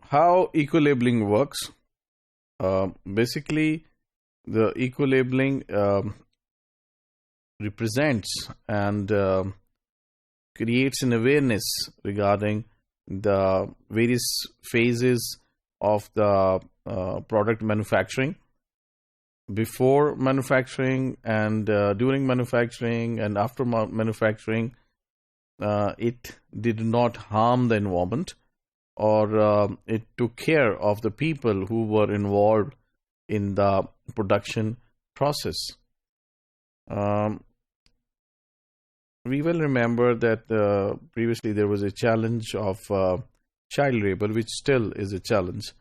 how eco-labeling works. Basically, the eco-labeling represents and creates an awareness regarding the various phases of the product manufacturing, before manufacturing and during manufacturing and after manufacturing. It did not harm the environment, or it took care of the people who were involved in the production process. Um, we will remember that previously there was a challenge of child labor, which still is a challenge.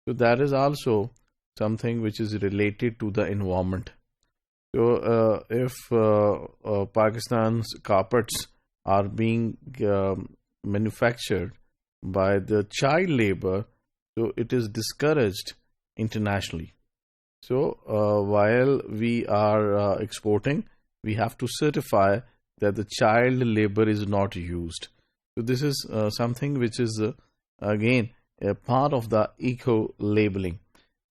So that is also something which is related to the environment. So if Pakistan's carpets are being manufactured by the child labor, so it is discouraged internationally. So while we are exporting, we have to certify that the child labor is not used. So this is something which is again a part of the eco labeling.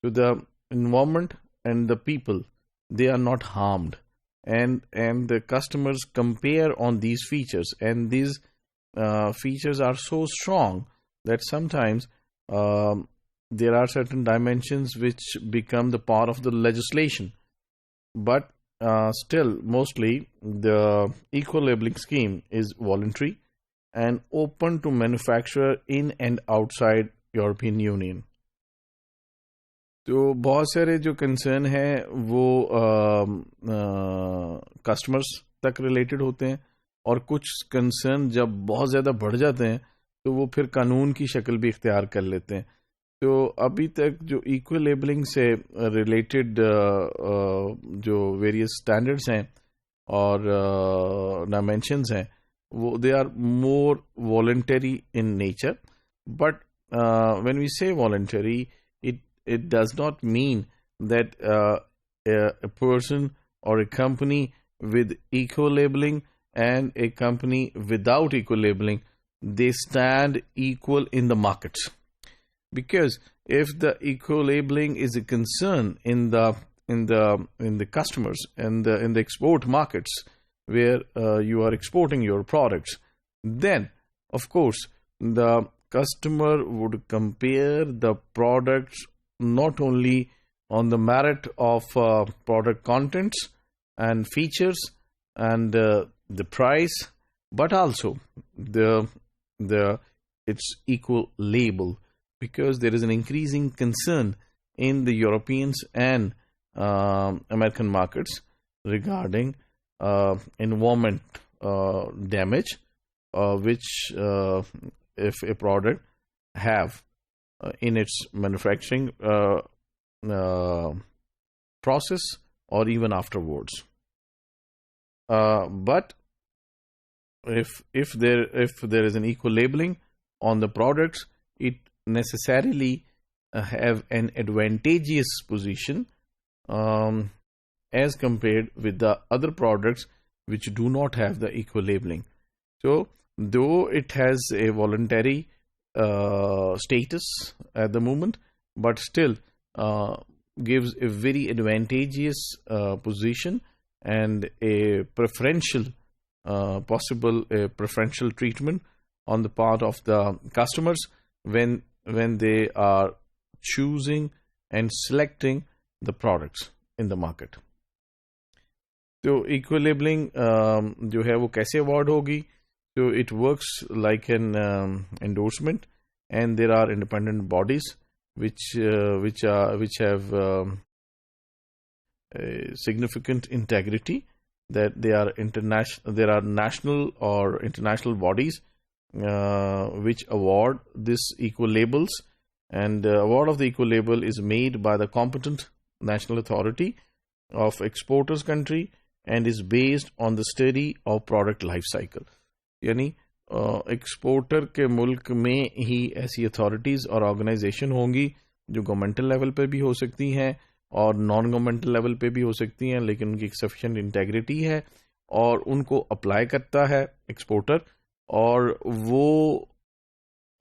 So the environment and the people, they are not harmed, and the customers compare on these features, and these features are so strong that sometimes there are certain dimensions which become the part of the legislation, but still mostly the eco-labeling scheme is voluntary and open to manufacturer in and outside European Union. तो बहुत सारे जो concern है वो customers तक related होते हैं, और कुछ कंसर्न जब बहुत ज़्यादा बढ़ जाते हैं तो वो फिर कानून की शक्ल भी इख्तियार कर लेते हैं. तो अभी तक जो इक्वल लेबलिंग से रिलेटेड जो वेरियस स्टैंडर्ड्स हैं और डायमेंशंस हैं, वो they are more voluntary in nature. But when we say voluntary, it does not mean that a person or a company with eco-labeling and a company without eco-labeling, they stand equal in the markets. Because if the eco-labeling is a concern in the customers and in the export markets where you are exporting your products, then of course the customer would compare the products not only on the merit of product contents and features and the price, but also its equal label, because there is an increasing concern in the Europeans and American markets regarding environment damage, which if a product have in its manufacturing process or even afterwards. But if there is an eco labeling on the products, it necessarily have an advantageous position as compared with the other products which do not have the eco labeling. So though it has a voluntary status at the moment, but still gives a very advantageous position and a preferential preferential treatment on the part of the customers when they are choosing and selecting the products in the market. तो eco labeling जो है वो कैसे award होगी? So it works like an endorsement, and there are independent bodies which have a significant integrity, that they are international. There are national or international bodies which award this eco labels, and award of the eco label is made by the competent national authority of exporters country and is based on the study of product life cycle. यानी exporter के मुल्क में ही ऐसी authorities और organisation होंगी जो governmental level पे भी हो सकती हैं और नॉन गवर्नमेंटल लेवल पे भी हो सकती हैं, लेकिन उनकी सफिशिएंट इंटेग्रिटी है और उनको अप्लाई करता है एक्सपोर्टर, और वो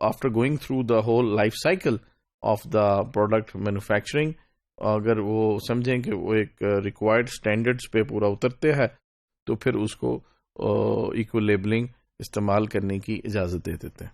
after going through the whole life cycle of the product manufacturing, अगर वो समझें कि वो एक रिक्वायर्ड स्टैंडर्ड्स पे पूरा उतरते हैं तो फिर उसको इको लेबलिंग इस्तेमाल करने की इजाज़त दे देते हैं।